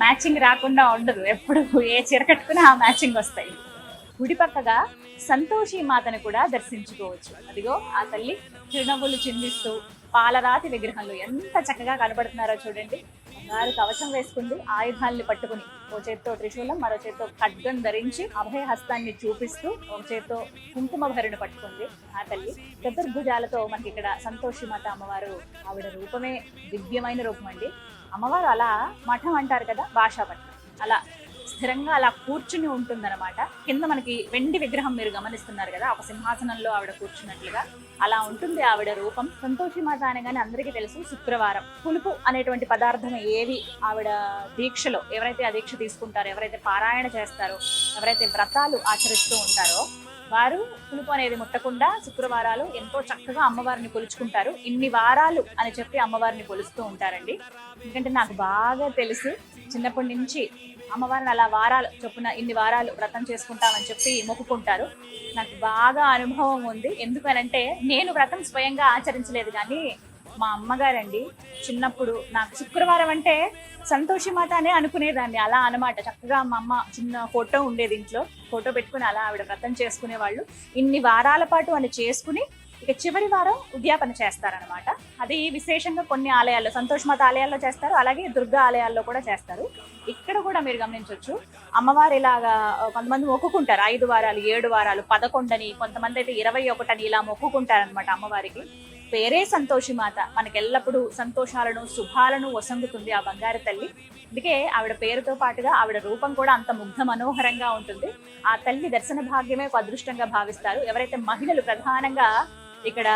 మ్యాచింగ్ రాకుండా ఉండదు. ఎప్పుడు ఏ చీర కట్టుకున్నా ఆ మ్యాచింగ్ వస్తాయి. గుడి పక్కగా సంతోషి మాతను కూడా దర్శించుకోవచ్చు. అదిగో ఆ తల్లి చిరునవ్వులు చిందిస్తూ పాలరాతి విగ్రహంలో ఎంత చక్కగా కనబడుతున్నారో చూడండి. బంగారు కవచం వేసుకుంది, ఆయుధాలని పట్టుకుని, ఓ చేత్తో త్రిశూలం, మరో చేత్తో ఖడ్గం ధరించి అభయ హస్తాన్ని చూపిస్తూ ఒక చేత్తో కుంకుమ భరిని పట్టుకుంది ఆ తల్లి. చతుర్భుజాలతో మనకి ఇక్కడ సంతోషి మాత అమ్మవారు. ఆవిడ రూపమే దివ్యమైన రూపం అండి. అమ్మవారు అలా మఠం అంటారు కదా, భాషాపట్నం, అలా స్థిరంగా అలా కూర్చుని ఉంటుందన్నమాట. కింద మనకి వెండి విగ్రహం మీరు గమనిస్తున్నారు కదా, ఒక సింహాసనంలో ఆవిడ కూర్చున్నట్లుగా అలా ఉంటుంది ఆవిడ రూపం. సంతోషి మాత అనగానే అందరికీ తెలుసు శుక్రవారం పులుపు అనేటువంటి పదార్థం ఏవి ఆవిడ దీక్షలో ఎవరైతే ఆ దీక్ష తీసుకుంటారో, ఎవరైతే పారాయణ చేస్తారో, ఎవరైతే వ్రతాలు ఆచరిస్తూ ఉంటారో వారు పులుపు అనేది ముట్టకుండా శుక్రవారాలు ఎంతో చక్కగా అమ్మవారిని కొలుచుకుంటారు. ఇన్ని వారాలు అని చెప్పి అమ్మవారిని కొలుస్తూ ఉంటారండి. ఎందుకంటే నాకు బాగా తెలుసు, చిన్నప్పటి నుంచి అమ్మవారిని అలా వారాలు చొప్పున ఇన్ని వారాలు వ్రతం చేసుకుంటామని చెప్పి మొక్కుకుంటారు. నాకు బాగా అనుభవం ఉంది. ఎందుకనంటే నేను వ్రతం స్వయంగా ఆచరించలేదు, కానీ మా అమ్మగారండి చిన్నప్పుడు నాకు శుక్రవారం అంటే సంతోషి మాత అనే అనుకునేదాన్ని. అలా అనమాట. చక్కగా మా అమ్మ చిన్న ఫోటో ఉండేది ఇంట్లో, ఫోటో పెట్టుకుని అలా ఆవిడ వ్రతం చేసుకునేవాళ్ళు. ఇన్ని వారాల పాటు అని చేసుకుని ఇక చివరి వారం ఉద్యాపన చేస్తారనమాట. అది విశేషంగా కొన్ని ఆలయాల్లో, సంతోషమాత ఆలయాల్లో చేస్తారు, అలాగే దుర్గా ఆలయాల్లో కూడా చేస్తారు. ఇక్కడ కూడా మీరు గమనించవచ్చు, అమ్మవారు ఇలాగా కొంతమంది మొక్కుకుంటారు 5 వారాలు, 7 వారాలు, 11 అని, కొంతమంది అయితే 21 అని ఇలా మొక్కుకుంటారనమాట అమ్మవారికి. పేరే సంతోషి మాత. మనకి ఎల్లప్పుడూ సంతోషాలను శుభాలను వసంగుతుంది ఆ బంగారు తల్లి. అందుకే ఆవిడ పేరుతో పాటుగా ఆవిడ రూపం కూడా అంత ముగ్ధ మనోహరంగా ఉంటుంది. ఆ తల్లి దర్శన భాగ్యమే ఒక అదృష్టంగా భావిస్తారు. ఎవరైతే మహిళలు ప్రధానంగా ఇక్కడ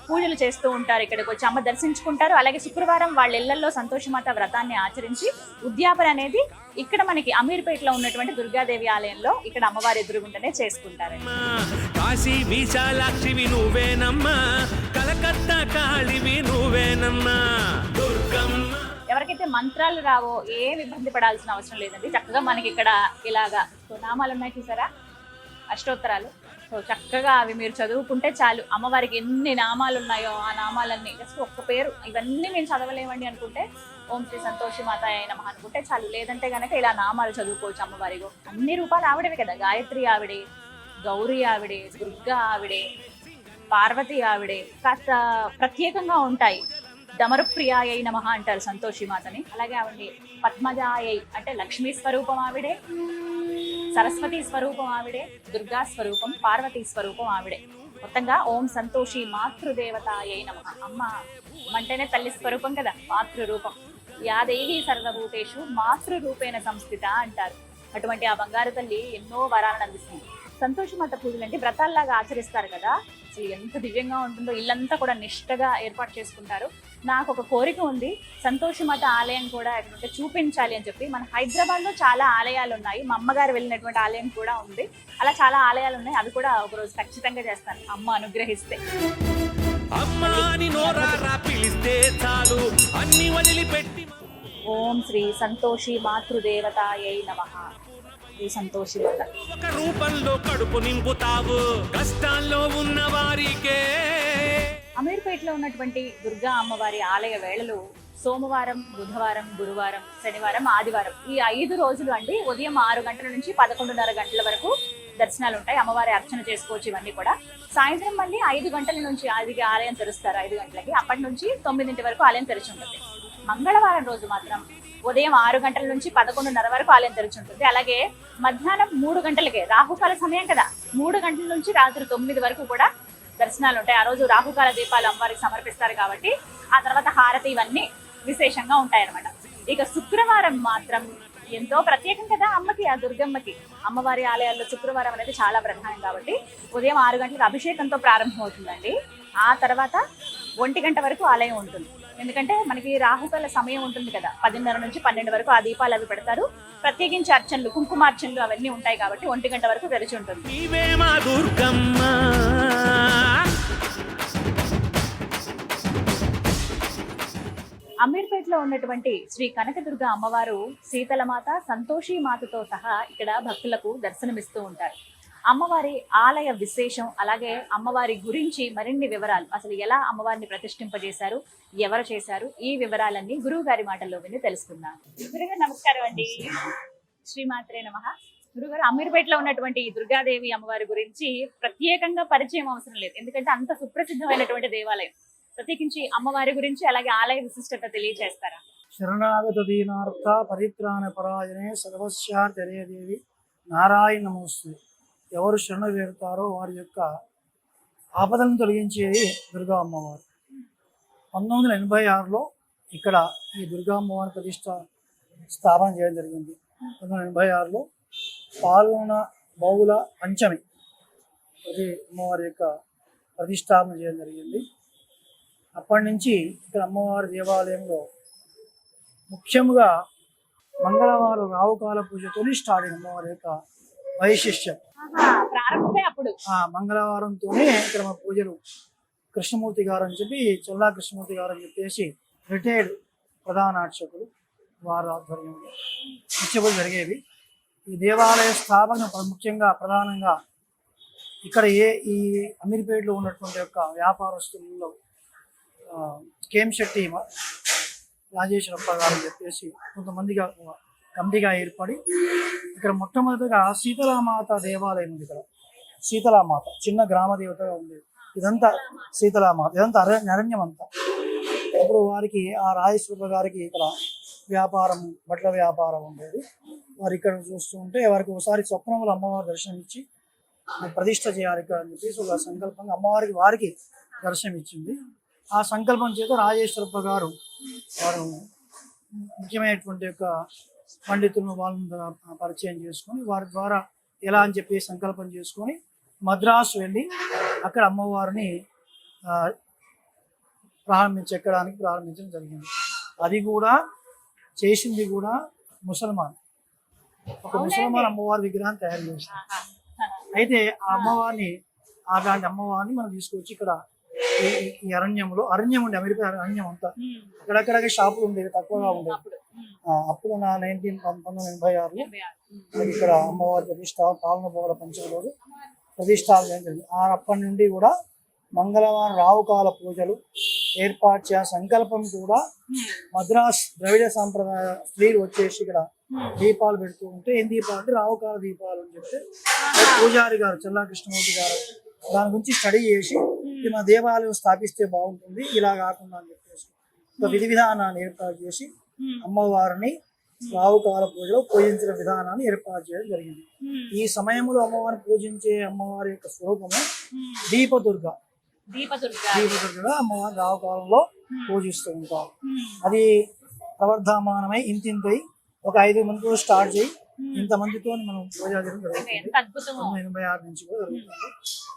పూజలు చేస్తూ ఉంటారు, ఇక్కడికి వచ్చి అమ్మ దర్శించుకుంటారు. అలాగే శుక్రవారం వాళ్ళ ఇళ్లలో సంతోషమాత వ్రతాన్ని ఆచరించి ఉద్యాపన అనేది ఇక్కడ మనకి అమీర్పేటలో ఉన్నటువంటి దుర్గాదేవి ఆలయంలో ఇక్కడ అమ్మవారి ఎదురుగుంటనే చేసుకుంటారండి. కాశీ విశాలాక్షివి నువ్వేనమ్మా, కలకత్తా కాళివి నువ్వేనమ్మా దుర్గమ్మ. ఎవరికైతే మంత్రాలు రావో ఏం ఇబ్బంది పడాల్సిన అవసరం లేదండి. చక్కగా మనకి ఇక్కడ ఇలాగా నామాలు ఉన్నాయి చూసారా, అష్టోత్తరాలు. సో చక్కగా అవి మీరు చదువుకుంటే చాలు. అమ్మవారికి ఎన్ని నామాలు ఉన్నాయో ఆ నామాలన్నీ, జస్ట్ ఒక్క పేరు, ఇవన్నీ మేము చదవలేమండి అనుకుంటే ఓం శ్రీ సంతోషి మాతాయ నమః అనుకుంటే చాలు. లేదంటే గనక ఇలా నామాలు చదువుకోవచ్చు అమ్మవారిగో. అన్ని రూపాలు ఆవిడవే కదా, గాయత్రి ఆవిడే, గౌరీ ఆవిడే, దుర్గా ఆవిడే, పార్వతి ఆవిడే. కాస్త ప్రత్యేకంగా ఉంటాయి. డమరుప్రియాయై నమః అంటారు సంతోషి మాతని. అలాగే ఆవిడ పద్మజాయై అంటే లక్ష్మీ స్వరూపం ఆవిడే, సరస్వతి స్వరూపం ఆవిడే, దుర్గా స్వరూపం, పార్వతీ స్వరూపం ఆవిడే. మొత్తంగా ఓం సంతోషి మాతృదేవతాయై నమః. అమ్మ అంటేనే తల్లి స్వరూపం కదా, మాతృరూపం. యాదేవి సర్వభూతేషు మాతృరూపేణ సంస్థిత అంటారు. అటువంటి ఆ బంగారు తల్లి ఎన్నో వరాలను అందిస్తుంది. సంతోషి మాత పూజలు అంటే వ్రతాల్లాగా ఆచరిస్తారు కదా, అసలు ఎంత దివ్యంగా ఉంటుందో. ఇల్లంతా కూడా నిష్టగా ఏర్పాటు చేసుకుంటారు. నాకు ఒక కోరిక ఉంది, సంతోషి మాత ఆలయం కూడా ఎక్కడంటే చూపించాలి అని చెప్పి. మన హైదరాబాద్లో చాలా ఆలయాలు ఉన్నాయి, మా అమ్మగారు వెళ్ళినటువంటి ఆలయం కూడా ఉంది. అలా చాలా ఆలయాలు ఉన్నాయి, అవి కూడా ఒకరోజు ఖచ్చితంగా చేస్తాను అమ్మ అనుగ్రహిస్తే. అమ్మాని నోరారా పిలిస్తే చాలు అన్ని వదిలిపెట్టి. ఓం శ్రీ సంతోషి మాతృదేవతాయై నమః. శ్రీ సంతోషి మాత ఒక రూపంలో కడుపు నింపుతావు కష్టాల్లో ఉన్న వారికే. అమీర్పేటలో ఉన్నటువంటి దుర్గా అమ్మవారి ఆలయ వేళలు సోమవారం, బుధవారం, గురువారం, శనివారం, ఆదివారం ఈ 5 రోజులు అండి. ఉదయం 6 గంటల నుంచి 11:30 గంటల వరకు దర్శనాలు ఉంటాయి. అమ్మవారి అర్చన చేసుకోవచ్చు. ఇవన్నీ కూడా సాయంత్రం మళ్ళీ 5 గంటల నుంచి ఆలయం తెరుస్తారు. 5 గంటలకి అప్పటి నుంచి 9 వరకు ఆలయం తెరిచి ఉంటుంది. మంగళవారం రోజు మాత్రం ఉదయం 6 గంటల నుంచి 11:30 వరకు ఆలయం తెరిచి ఉంటుంది. అలాగే మధ్యాహ్నం 3 గంటలకే, రాహుకాల సమయం కదా, 3 గంటల నుంచి రాత్రి 9 వరకు కూడా దర్శనాలు ఉంటాయి. ఆ రోజు రాహుకాల దీపాలు అమ్మవారికి సమర్పిస్తారు కాబట్టి ఆ తర్వాత హారతి ఇవన్నీ విశేషంగా ఉంటాయన్నమాట. ఇక శుక్రవారం మాత్రం ఎంతో ప్రత్యేకం కదా అమ్మకి, ఆ దుర్గమ్మకి. అమ్మవారి ఆలయాల్లో శుక్రవారం అనేది చాలా ప్రధానం కాబట్టి ఉదయం 6 గంటలకు అభిషేకంతో ప్రారంభం అవుతుందండి. ఆ తర్వాత 1 గంట వరకు ఆలయం ఉంటుంది. ఎందుకంటే మనకి రాహుకాల సమయం ఉంటుంది కదా, 10:30 నుంచి 12 వరకు ఆ దీపాలు అవి పెడతారు. ప్రత్యేకించి అర్చనలు, కుంకుమార్చనలు అవన్నీ ఉంటాయి కాబట్టి 1 గంట వరకు తెరిచి ఉంటుంది. నీవే మా దుర్గమ్మ. అమీర్పేటలో ఉన్నటువంటి శ్రీ కనకదుర్గ అమ్మవారు శీతలమాత, సంతోషి మాతతో సహా ఇక్కడ భక్తులకు దర్శనమిస్తూ ఉంటారు. అమ్మవారి ఆలయ విశేషం, అలాగే అమ్మవారి గురించి మరిన్ని వివరాలు, అసలు ఎలా అమ్మవారిని ప్రతిష్ఠింపజేశారు, ఎవరు చేశారు, ఈ వివరాలన్నీ గురువు గారి మాటల్లో విని తెలుసుకుందాం. గురుగారు నమస్కారం అండి. శ్రీమాత్రే నమః. గురుగారు, అమీర్పేటలో ఉన్నటువంటి దుర్గాదేవి అమ్మవారి గురించి ప్రత్యేకంగా పరిచయం అవసరం లేదు, ఎందుకంటే అంత సుప్రసిద్ధమైనటువంటి దేవాలయం. ప్రత్యేకించి అమ్మవారి గురించి అలాగే ఆలయ విశిష్టత తెలియజేస్తారా? శరణాగత దీనార్థ పరిత్రాణ పరాయణే సర్వస్యార్థే దేవి నారాయణ నమోస్తుతే. ఎవరు శరణ వేరుతారో వారి యొక్క ఆపదలను తొలగించేది దుర్గా అమ్మవారు. 1986లో ఇక్కడ ఈ దుర్గా అమ్మవారి ప్రతిష్ట స్థాపన చేయడం జరిగింది. 1986లో పాల్గొన బహుళ పంచమి ప్రతి అమ్మవారి యొక్క ప్రతిష్టాపన చేయడం జరిగింది. అప్పటి నుంచి ఇక్కడ అమ్మవారి దేవాలయంలో ముఖ్యంగా మంగళవారం రావుకాల పూజతోనే స్టార్ట్ అయింది అమ్మవారి యొక్క వైశిష్ట్యం. ప్రారంభమే అప్పుడు మంగళవారంతోనే ఇక్కడ మా పూజలు కృష్ణమూర్తి గారు అని చెప్పి, చొల్లా కృష్ణమూర్తి గారు అని చెప్పేసి రిటైర్డ్ ప్రధాన అర్చకులు వారి ఆధ్వర్యంలో నిత్యపూజ జరిగేవి. ఈ దేవాలయ స్థాపన ముఖ్యంగా ప్రధానంగా ఇక్కడ ఈ అమీర్పేటలో ఉన్నటువంటి యొక్క వ్యాపారస్తులలో కేంశెట్టి రాజేశ్వరప్ప గారు అని చెప్పేసి కొంతమందిగా కమిటీగా ఏర్పడి ఇక్కడ మొట్టమొదటిగా శీతలామాత దేవాలయం ఉంది. ఇక్కడ శీతలామాత చిన్న గ్రామ దేవతగా ఉండేది. ఇదంతా శీతలామాత, ఇదంతా అరణ్యం అంతా. అప్పుడు వారికి ఆ రాజేశ్వరప్ప గారికి ఇక్కడ వ్యాపారం, బట్టల వ్యాపారం ఉండేది. వారు ఇక్కడ చూస్తూ ఉంటే వారికి ఒకసారి స్వప్నంలో అమ్మవారి దర్శనం ఇచ్చి ప్రతిష్ట చేయాలి ఇక్కడ అని చెప్పేసి ఒక సంకల్పంగా అమ్మవారికి వారికి దర్శనం ఇచ్చింది. ఆ సంకల్పం చేత రాజేశ్వరప్ప గారు వారు ముఖ్యమైనటువంటి యొక్క పండితులను వాళ్ళని పరిచయం చేసుకొని వారి ద్వారా ఎలా అని చెప్పి సంకల్పం చేసుకొని మద్రాసు వెళ్ళి అక్కడ అమ్మవారిని ప్రారంభించడం జరిగింది. అది కూడా చేసింది కూడా ముసల్మాన్, ఒక ముసల్మాన్ అమ్మవారి విగ్రహాన్ని తయారు చేసింది. అయితే ఆ అమ్మవారిని అలాంటి అమ్మవారిని మనం తీసుకొచ్చి ఇక్కడ ఈ అరణ్యం ఉండే అమెరికా అరణ్యం అంతా అక్కడక్కడక్కడ షాపులు ఉండేవి, తక్కువగా ఉండేవి. అప్పుడు నా 1986లో ఇక్కడ అమ్మవారి ప్రతిష్ట పాలన పోగల పంచమ రోజు ప్రతిష్టాలు జరిగింది. అప్పటి నుండి కూడా మంగళవారం రావుకాల పూజలు ఏర్పాటు చేయ సంకల్పం కూడా మద్రాస్ ద్రవిడ సాంప్రదాయ స్త్రీలు వచ్చేసి ఇక్కడ దీపాలు పెడుతూ ఉంటే ఏం దీపాలు అంటే రావుకాల దీపాలు అని చెప్తే పూజారి గారు చల్లా కృష్ణమూర్తి గారు దాని గురించి స్టడీ చేసి మన దేవాలయం స్థాపిస్తే బాగుంటుంది, ఇలా కాకుండా అని చెప్పేసి ఒక విధి విధానాన్ని ఏర్పాటు చేసి అమ్మవారిని రావుకాల పూజలో పూజించిన విధానాన్ని ఏర్పాటు చేయడం జరిగింది. ఈ సమయంలో అమ్మవారిని పూజించే అమ్మవారి యొక్క స్వరూపము దీపదుర్గ. దీపదుర్గగా అమ్మవారిని రావుకాలంలో పూజిస్తూ ఉంటారు. అది ప్రవర్ధమానమై ఇంతింతై ఒక 5 మందితో స్టార్ట్ చేయి ఇంతమందితో మనం పూజ చేయడం జరుగుతుంది. 86 నుంచి కూడా జరుగుతుంది.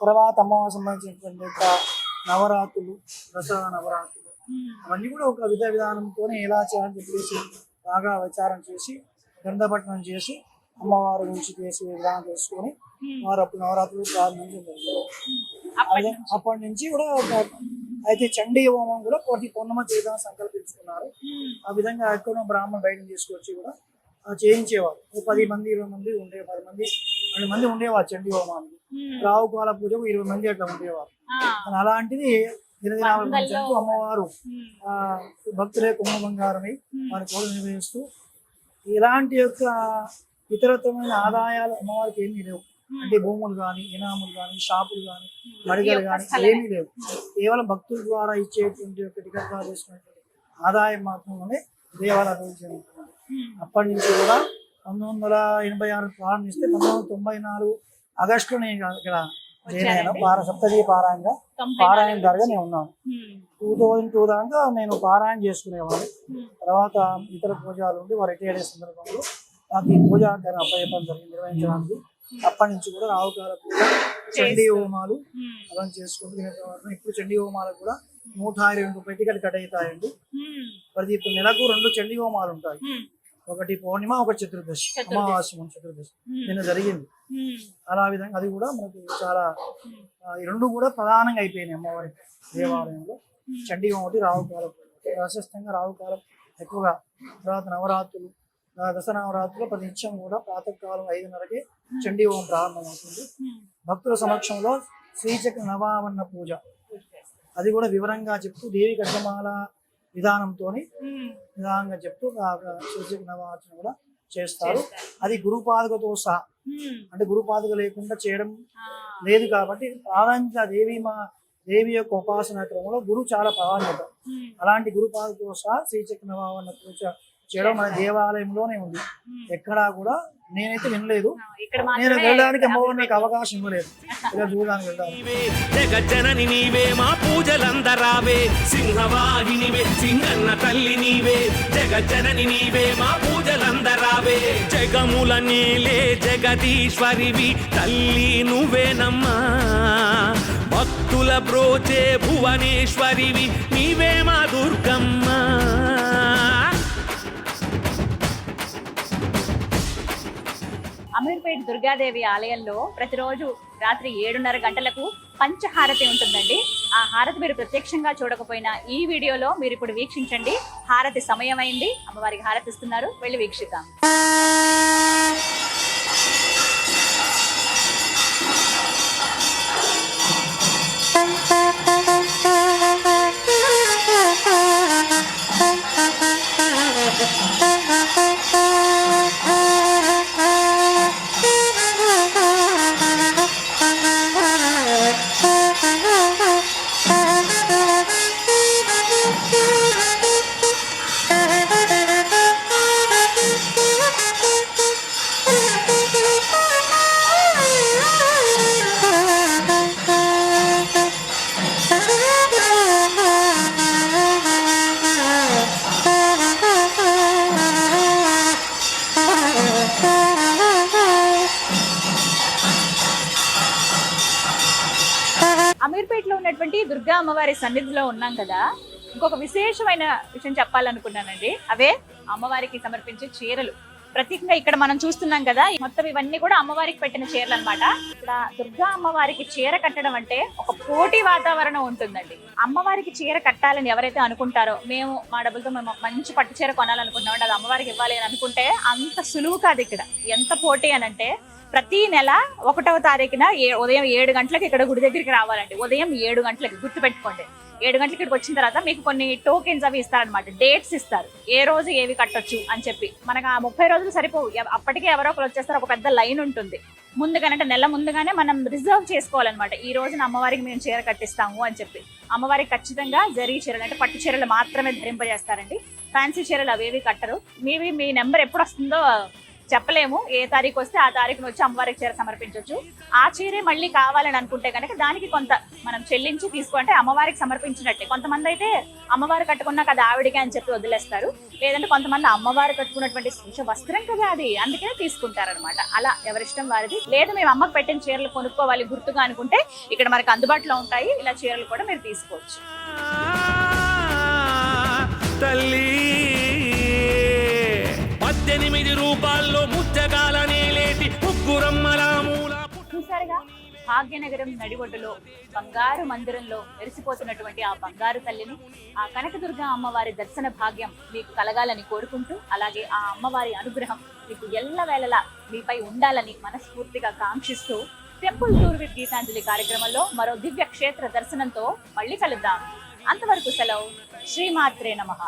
తర్వాత అమ్మవారికి సంబంధించినటువంటి యొక్క నవరాత్రులు, దసరా నవరాత్రులు అవన్నీ కూడా ఒక విధానంతో ఎలా చేయాలని చెప్పేసి బాగా విచారం చేసి గ్రంథపట్నం చేసి అమ్మవారి గురించి చేసి విధానం చేసుకొని వారు అప్పుడు నవరాత్రులు ప్రారంభించడం జరిగింది. అప్పటి నుంచి కూడా అయితే చండీ హోమం కూడా ప్రతి పౌర్ణమ చేద్దామని సంకల్పించుకున్నారు. ఆ విధంగా ఎక్కడో బ్రాహ్మణ బయట తీసుకొచ్చి కూడా చేయించేవారు. 10 మంది 20 మంది ఉండే 10 మంది 12 మంది ఉండేవారు చండీ హోమానికి. రావుకాల పూజకు 20 మంది అట్లా ఉండేవారు. అలాంటిది దినదినాలకు అమ్మవారు భక్తులే కుంభ బంగారమై వారి కోరిక నిర్వహిస్తూ ఇలాంటి యొక్క ఇతరత్వమైన ఆదాయాలు అమ్మవారికి ఏమీ లేవు. అంటే భూములు కానీ, ఇనాములు కానీ, షాపులు కానీ, మడిగలు కానీ ఏమీ లేవు. కేవలం భక్తుల ద్వారా ఇచ్చేటువంటి యొక్క టికెట్ ద్వారా చేసుకునేటువంటి ఆదాయం మాత్రమే దేవాలయ అభివృద్ధి జరుగుతుంది. అప్పటి నుంచి కూడా 1986 ప్రారంభిస్తే 1994 ఆగస్టులో నేను ఇక్కడ సప్తదీ పారాయణ ధరగా నేను ఉన్నాను. 2002 దాకా నేను పారాయణ చేసుకునేవాడు. తర్వాత ఇతర పూజలు ఉండి వారు రిటైర్ అయ్యే సందర్భంలో నాకు ఈ పూజా అప్పయ్యప్పని జరిగింది నిర్వహించడానికి. అప్పటి నుంచి కూడా రావుకాల పూజ, చండీ హోమాలు అవన్నీ చేసుకుంటూ ఇప్పుడు చండీ హోమాలకు కూడా 122 టికెట్లు కట్ అవుతాయండి. ప్రతి ఇప్పుడు నెలకు 2 చండీ హోమాలు ఉంటాయి. ఒకటి పౌర్ణిమ, ఒకటి చతుర్దశి, అమావాస్య చతుర్దశి నిన్న జరిగింది. అలా విధంగా అది కూడా మనకు చాలా ఈ 2 కూడా ప్రధానంగా అయిపోయినాయి అమ్మవారి దేవాలయంలో. చండీ హోమం ఒకటి, రావుకాలం ప్రశస్తంగా రావుకాలం ఎక్కువగా. తర్వాత నవరాత్రులు, దసరా నవరాత్రులు ప్రతి నిత్యం కూడా ప్రాతకాలం 5:30కి చండీ హోమం ప్రారంభమవుతుంది. భక్తుల సమక్షంలో శ్రీచక్ర నవావరణ పూజ అది కూడా వివరంగా చెప్తూ దేవి కట్టమాల విధానంగా చెప్తూ శ్రీచక్ర నవార్చన కూడా చేస్తారు. అది గురుపాదుకతో సహా, అంటే గురుపాదుక లేకుండా చేయడం లేదు కాబట్టి ప్రాధాన్యత దేవి యొక్క ఉపాసన క్రమంలో గురువు చాలా ప్రాధాన్యత. అలాంటి గురుపాదుకతో సహా శ్రీచక్ర నవావరణ పూజ చేయడం మన దేవాలయంలోనే ఉంది. ఎక్కడా కూడా నేనైతే వినలేదు. నేను వెళ్ళడానికి అమ్మవారు నాకు అవకాశం ఇవ్వలేదు. ఇలా చూడడానికి వెళ్ళడానికి. జగజ్జనని నీవే మా పూజలందరావే, సింహవాహినివే సింగన్న తల్లి నీవే, జగజ్జనని నీవే మా పూజలందరావే, జగముల నీలే జగదీశ్వరివి తల్లి నువ్వేనమ్మా, భక్తుల బ్రోచే భువనేశ్వరివి నీవే మా దుర్గమ్మ. అమీర్పేట్ దుర్గాదేవి ఆలయంలో ప్రతిరోజు రాత్రి 7:30 గంటలకు పంచహారతి ఉంటుందండి. ఆ హారతి మీరు ప్రత్యక్షంగా చూడకపోయినా ఈ వీడియోలో మీరు ఇప్పుడు వీక్షించండి. హారతి సమయం అయింది, అమ్మవారికి హారతి ఇస్తున్నారు, వెళ్ళి వీక్షిద్దాం. అమీర్పేటలో ఉన్నటువంటి దుర్గా అమ్మవారి సన్నిధిలో ఉన్నాం కదా, ఇంకొక విశేషమైన విషయం చెప్పాలనుకున్నానండి. అవే అమ్మవారికి సమర్పించే చీరలు. ప్రత్యేకంగా ఇక్కడ మనం చూస్తున్నాం కదా, మొత్తం ఇవన్నీ కూడా అమ్మవారికి పెట్టిన చీరలు అన్నమాట. ఇక్కడ దుర్గా అమ్మవారికి చీర కట్టడం అంటే ఒక పోటీ వాతావరణం ఉంటుందండి. అమ్మవారికి చీర కట్టాలని ఎవరైతే అనుకుంటారో, మేము మా డబ్బులతో మేము మంచి పట్టు చీర కొనాలనుకుంటున్నాం, అది అమ్మవారికి ఇవ్వాలి అని అనుకుంటే అంత సులువు కాదు. ఇక్కడ ఎంత పోటీ అని అంటే, ప్రతి నెల 1వ తారీఖున ఉదయం 7 గంటలకు ఇక్కడ గుడి దగ్గరికి రావాలండి. ఉదయం 7 గంటలకి గుర్తుపెట్టుకోండి. 7 గంటలకి ఇక్కడికి వచ్చిన తర్వాత మీకు కొన్ని టోకెన్స్ అవి ఇస్తారనమాట, డేట్స్ ఇస్తారు, ఏ రోజు ఏవి కట్టొచ్చు అని చెప్పి. మనకు ఆ 30 రోజులు సరిపోవు, అప్పటికే ఎవరో ఒకరు వచ్చేస్తారు. ఒక పెద్ద లైన్ ఉంటుంది ముందుగానే, నెల ముందుగానే మనం రిజర్వ్ చేసుకోవాలన్నమాట. ఈ రోజున అమ్మవారికి మేము చీర కట్టిస్తాము అని చెప్పి. అమ్మవారికి ఖచ్చితంగా జరీ చీరలు అంటే పట్టు చీరలు మాత్రమే ధరింపజేస్తారండి. ఫ్యాన్సీ చీరలు అవేవి కట్టరు. మీ నెంబర్ ఎప్పుడు వస్తుందో చెప్పలేము, ఏ తారీఖు వస్తే ఆ తారీఖున వచ్చి అమ్మవారికి చీర సమర్పించవచ్చు. ఆ చీరే మళ్ళీ కావాలని అనుకుంటే కనుక దానికి కొంత మనం చెల్లించి తీసుకుంటే అమ్మవారికి సమర్పించినట్టే. కొంతమంది అయితే అమ్మవారు కట్టుకున్నాక అది ఆవిడికే అని చెప్పి వదిలేస్తారు. లేదంటే కొంతమంది అమ్మవారు కట్టుకున్నటువంటి వస్త్రం కదా అది, అందుకనే తీసుకుంటారనమాట. అలా ఎవరిష్టం వారిది. లేదు మేము అమ్మకు పెట్టిన చీరలు కొనుక్కోవాలి గుర్తుగా అనుకుంటే ఇక్కడ మనకు అందుబాటులో ఉంటాయి. ఇలా చీరలు కూడా మీరు తీసుకోవచ్చు. తల్లి 18 రూపాయల్లో ముచ్చగాలనే లేటి ముగ్గురమ్మల మూల. చూసారుగా, భాగ్యనగరం నడిబొడ్డులో బంగారు మందిరంలో మెరిసిపోతున్నటువంటి ఆ బంగారు తల్లిని, ఆ కనకదుర్గ అమ్మవారి దర్శన భాగ్యం మీకు కలగాలని కోరుకుంటూ, అలాగే ఆ అమ్మవారి అనుగ్రహం మీకు ఎల్లవేళలా మీపై ఉండాలని మనస్ఫూర్తిగా కాంక్షిస్తూ, టెంపుల్ టూర్ విత్ గీతాంజలి కార్యక్రమంలో మరో దివ్య క్షేత్ర దర్శనంతో మళ్ళీ కలుద్దాం. అంతవరకు సెలవు. శ్రీమాత్రే నమః.